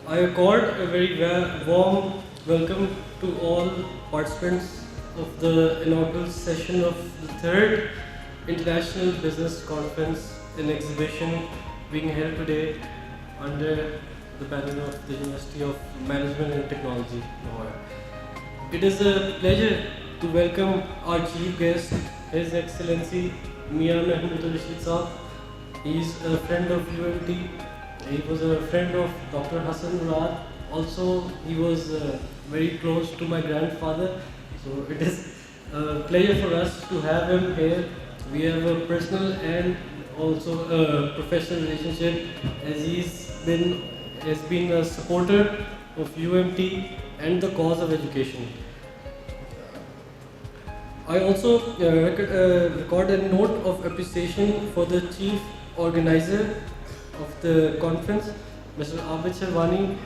I accord a very warm welcome to all participants of the inaugural session of the third International Business Conference and Exhibition being held today under the banner of the University of Management and Technology, Lahore. It is a pleasure to welcome our chief guest, His Excellency Mia Mahmood Rashid Saab. He is a friend of UMT. He was a friend of Dr. Hassan Murad. Also, he was very close to my grandfather. So it is a pleasure for us to have him here. We have a personal and also a professional relationship, as has been a supporter of UMT and the cause of education. I also record a note of appreciation for the chief organizer of the conference, Mr. Abid Sharwani.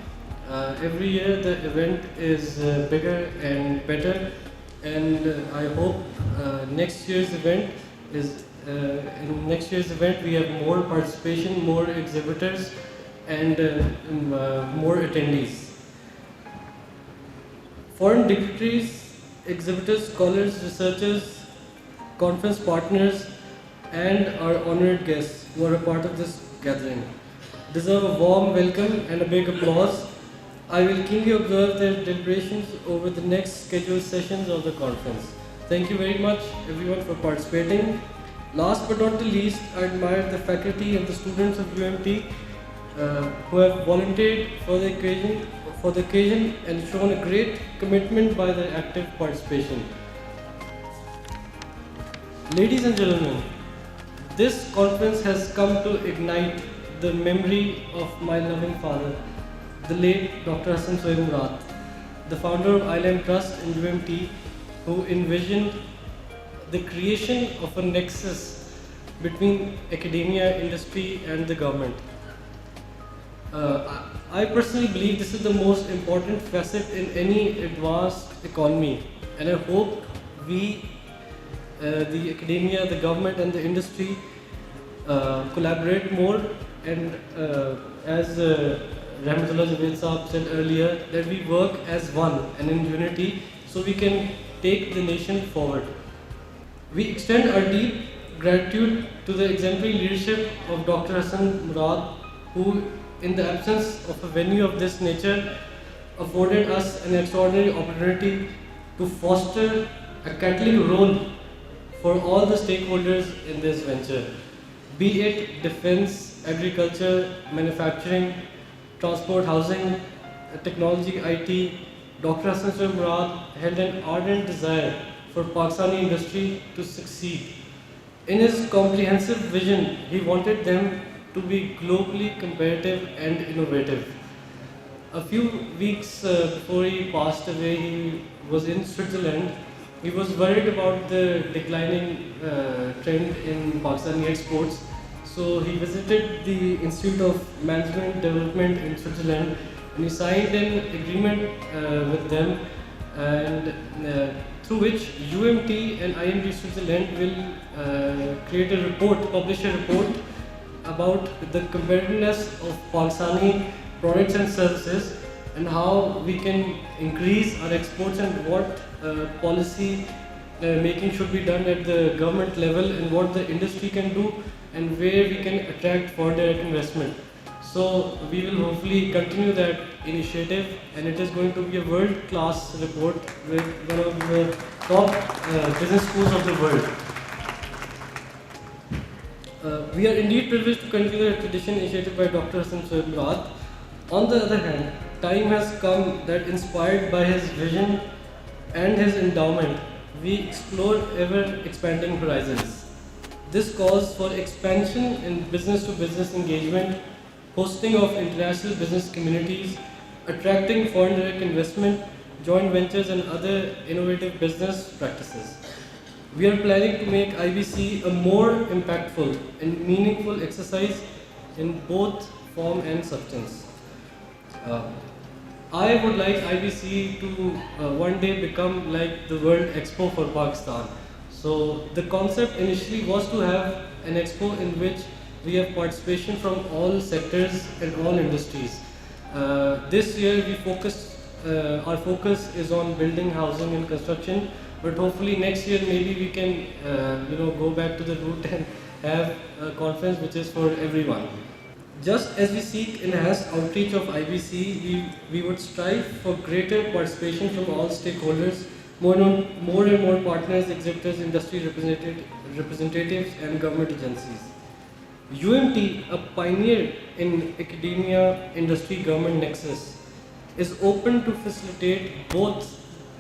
Every year the event is bigger and better, and I hope next year's event is in next year's event we have more participation, more exhibitors, and more attendees. Foreign dignitaries, exhibitors, scholars, researchers, conference partners, and our honored guests who are a part of this gathering deserve a warm welcome and a big applause. I will keenly observe their deliberations over the next scheduled sessions of the conference. Thank you very much everyone for participating. Last but not the least, I admire the faculty and the students of UMT who have volunteered for the occasion and shown a great commitment by their active participation. Ladies and gentlemen, this conference has come to ignite the memory of my loving father, the late Dr. Hassan Sohaib Murad, the founder of ILM Trust in UMT, who envisioned the creation of a nexus between academia, industry, and the government. I personally believe this is the most important facet in any advanced economy, and I hope we, the academia, the government, and the industry collaborate more, and as Rahmatullah Javed Saab said earlier, that we work as one and in unity so we can take the nation forward. We extend our deep gratitude to the exemplary leadership of Dr. Hassan Murad, who, in the absence of a venue of this nature, afforded us an extraordinary opportunity to foster a catalytic role for all the stakeholders in this venture, be it defense, agriculture, manufacturing, transport, housing, technology, IT. Dr. Hassan Sohaib Murad held an ardent desire for Pakistani industry to succeed. In his comprehensive vision, he wanted them to be globally competitive and innovative. A few weeks before he passed away, he was in Switzerland. He was worried about the declining trend in Pakistani exports. So he visited the Institute of Management Development in Switzerland, and he signed an agreement with them, and through which UMT and IMD Switzerland will create a report, publish a report about the competitiveness of Pakistani products and services, and how we can increase our exports, and what policy making should be done at the government level, and what the industry can do, and where we can attract foreign direct investment. So we will hopefully continue that initiative, and it is going to be a world-class report with one of the top business schools of the world. We are indeed privileged to continue the tradition initiated by Dr. Hassan Sohaib Murad. On the other hand, time has come that, inspired by his vision and his endowment, we explore ever-expanding horizons. This calls for expansion in business-to-business engagement, hosting of international business communities, attracting foreign direct investment, joint ventures, and other innovative business practices. We are planning to make IBC a more impactful and meaningful exercise in both form and substance. I would like IBC to one day become like the World Expo for Pakistan. So the concept initially was to have an expo in which we have participation from all sectors and all industries. This year our focus is on building, housing and construction, but hopefully next year maybe we can go back to the root and have a conference which is for everyone. Just as we seek enhanced outreach of IBC, we would strive for greater participation from all stakeholders, more and more partners, exhibitors, industry representatives and government agencies. UMT, a pioneer in academia, industry, government nexus, is open to facilitate both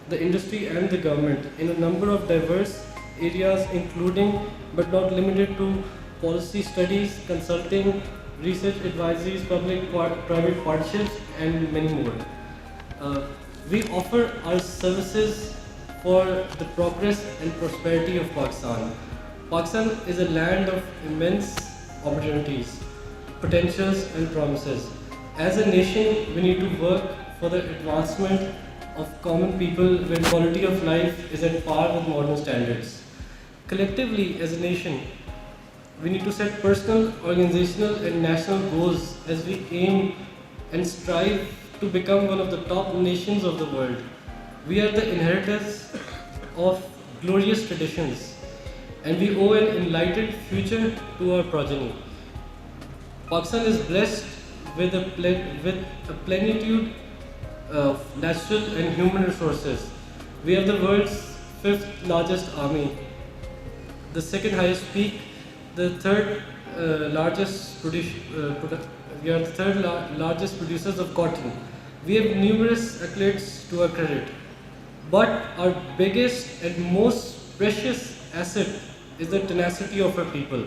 the industry and the government in a number of diverse areas, including but not limited to policy studies, consulting, research advisories, public-private partnerships, and many more. We offer our services for the progress and prosperity of Pakistan. Pakistan is a land of immense opportunities, potentials, and promises. As a nation, we need to work for the advancement of common people where quality of life is at par with modern standards. Collectively, as a nation, we need to set personal, organizational, and national goals as we aim and strive to become one of the top nations of the world. We are the inheritors of glorious traditions, and we owe an enlightened future to our progeny. Pakistan is blessed with a plenitude of natural and human resources. We have the world's fifth largest army, the second highest peak, the third largest largest producers of cotton. We have numerous accolades to our credit, but our biggest and most precious asset is the tenacity of our people.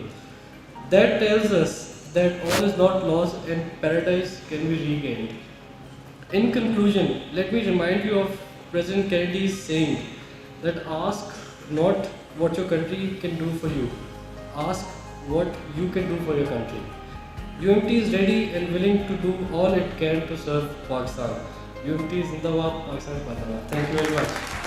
That tells us that all is not lost and paradise can be regained. In conclusion, let me remind you of President Kennedy's saying that ask not what your country can do for you, ask what you can do for your country. UMT is ready and willing to do all it can to serve Pakistan. UMT is Zindabad, Pakistan is Zindabad. Thank you very much.